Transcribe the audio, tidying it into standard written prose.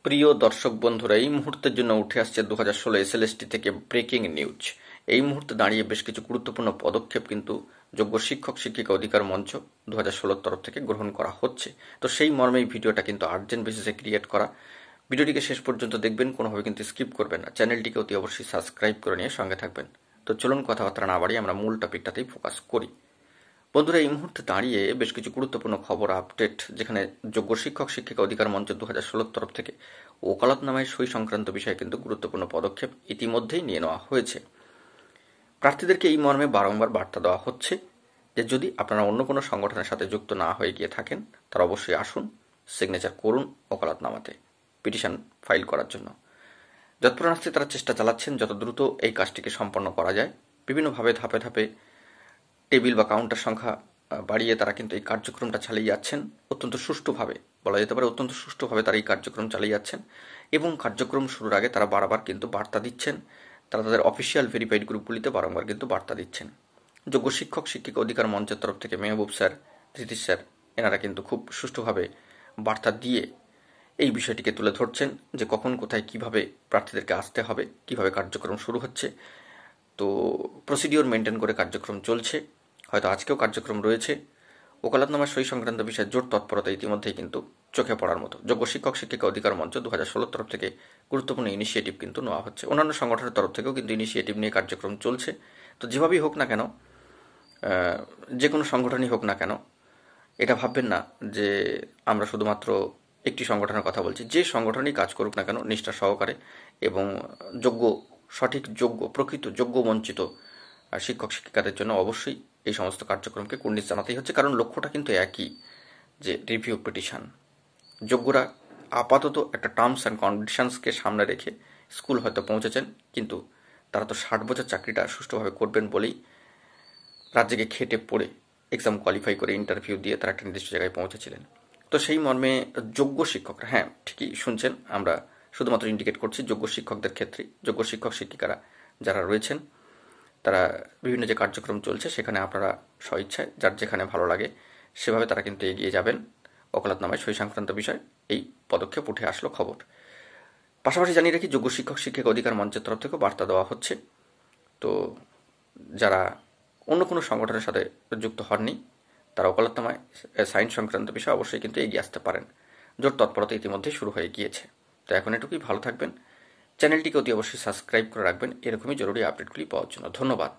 প্রিয় দর্শক বন্ধুরা, এই মুহূর্তের জন্য উঠে আসছে 2016 এসএলএসটি থেকে ব্রেকিং নিউজ। এই মুহূর্তে দাঁড়িয়ে বেশ কিছু গুরুত্বপূর্ণ পদক্ষেপ কিন্তু যোগ্য শিক্ষক শিক্ষিকা অধিকার মঞ্চ 2016 তরফ থেকে গ্রহণ করা হচ্ছে। তো সেই মর্মে এই ভিডিওটা কিন্তু আর্জেন্ট বেসিসে ক্রিয়েট করা। ভিডিওটিকে শেষ পর্যন্ত দেখবেন, কোনোভাবে কিন্তু স্কিপ করবেন না। চ্যানেলটিকে অতি অবশ্যই সাবস্ক্রাইব করে নিয়ে সঙ্গে থাকবেন। তো চলুন কথাবার্তা না বাড়িয়ে আমরা মূল টপিকটাতেই ফোকাস করি। বন্ধুরা, এই মুহূর্তে দাঁড়িয়ে বেশ কিছু গুরুত্বপূর্ণ খবর আপডেট, যেখানে যোগ্য শিক্ষক শিক্ষিকা অধিকার মঞ্চ 2016 তরফ থেকে ওকালতনামায় সই সংক্রান্ত বিষয়ে কিন্তু গুরুত্বপূর্ণ পদক্ষেপ ইতিমধ্যেই নিয়ে নেওয়া হয়েছে। প্রার্থীদেরকে এই মর্মে বারংবার বার্তা দেওয়া হচ্ছে যে যদি আপনারা অন্য কোনো সংগঠনের সাথে যুক্ত না হয়ে গিয়ে থাকেন, তারা অবশ্যই আসুন, সিগনেচার করুন ওকালতনামাতে পিটিশন ফাইল করার জন্য। যৎপরোনাস্তি তারা চেষ্টা চালাচ্ছেন যত দ্রুত এই কাজটিকে সম্পন্ন করা যায়। বিভিন্নভাবে ধাপে ধাপে টেবিল বা কাউন্টার সংখ্যা বাড়িয়ে তারা কিন্তু এই কার্যক্রমটা চালিয়ে যাচ্ছেন অত্যন্ত সুষ্ঠুভাবে, বলা যেতে পারে অত্যন্ত সুষ্ঠুভাবে তারা এই কার্যক্রম চালিয়ে যাচ্ছেন। এবং কার্যক্রম শুরুর আগে তারা বারবার কিন্তু বার্তা দিচ্ছেন, তারা তাদের অফিসিয়াল ভেরিফাইড গ্রুপগুলিতে বারংবার কিন্তু বার্তা দিচ্ছেন। যোগ্য শিক্ষক শিক্ষিকা অধিকার মঞ্চের তরফ থেকে মেহবুব স্যার, ধৃতিশ স্যার, এনারা কিন্তু খুব সুষ্ঠুভাবে বার্তা দিয়ে এই বিষয়টিকে তুলে ধরছেন যে কখন কোথায় কিভাবে প্রার্থীদেরকে আসতে হবে, কিভাবে কার্যক্রম শুরু হচ্ছে। তো প্রসিডিওর মেনটেন করে কার্যক্রম চলছে, হয়তো আজকেও কার্যক্রম রয়েছে। ওকালতনামার সই সংক্রান্ত বিষয়ে জোর তৎপরতা ইতিমধ্যেই কিন্তু চোখে পড়ার মতো। যোগ্য শিক্ষক শিক্ষিকা অধিকার মঞ্চ 2016 তরফ থেকে গুরুত্বপূর্ণ ইনিশিয়েটিভ কিন্তু নেওয়া হচ্ছে। অন্যান্য সংগঠনের তরফ থেকেও কিন্তু ইনিশিয়েটিভ নিয়ে কার্যক্রম চলছে। তো যেভাবেই হোক না কেন, যে কোনো সংগঠনই হোক না কেন, এটা ভাববেন না যে আমরা শুধুমাত্র একটি সংগঠনের কথা বলছি। যে সংগঠনই কাজ করুক না কেন নিষ্ঠা সহকারে এবং যোগ্য, সঠিক যোগ্য, প্রকৃত যোগ্য বঞ্চিত শিক্ষক শিক্ষিকাদের জন্য অবশ্যই এই সমস্ত কার্যক্রমকে কুর্নিশ জানাতেই হচ্ছে। কারণ লক্ষ্যটা কিন্তু একই, যে রিভিউ পিটিশন। যোগ্যরা আপাতত একটা টার্মস অ্যান্ড কন্ডিশনসকে সামনে রেখে স্কুল হয়তো পৌঁছেছেন, কিন্তু তারা তো 60 বছর চাকরিটা সুষ্ঠুভাবে করবেন বলেই রাজ্যকে খেটে পড়ে এক্সাম কোয়ালিফাই করে ইন্টারভিউ দিয়ে তারা একটা নির্দিষ্ট জায়গায় পৌঁছেছিলেন। তো সেই মর্মে যোগ্য শিক্ষকরা, হ্যাঁ ঠিকই শুনছেন, আমরা শুধুমাত্র ইন্ডিকেট করছি যোগ্য শিক্ষকদের ক্ষেত্রে। যোগ্য শিক্ষক শিক্ষিকারা যারা রয়েছেন, তারা বিভিন্ন যে কার্যক্রম চলছে সেখানে আপনারা স্বইচ্ছায় যার যেখানে ভালো লাগে সেভাবে তারা কিন্তু এগিয়ে যাবেন। ওকালতনামায় সই সংক্রান্ত বিষয় এই পদক্ষেপ উঠে আসলো খবর। পাশাপাশি জানিয়ে রাখি, যোগ্য শিক্ষক শিক্ষিকা অধিকার মঞ্চের তরফ থেকেও বার্তা দেওয়া হচ্ছে। তো যারা অন্য কোনো সংগঠনের সাথে যুক্ত হননি, তারা ওকালতনামায় সাইন সংক্রান্ত বিষয়ে অবশ্যই কিন্তু এগিয়ে আসতে পারেন। জোর তৎপরতা ইতিমধ্যে শুরু হয়ে গিয়েছে। তো এখন এটুকুই, ভালো থাকবেন। চ্যানেলটিকে অতি অবশ্যই সাবস্ক্রাইব করে রাখবেন এরকমই জরুরি আপডেটগুলি পাওয়ার জন্য। ধন্যবাদ।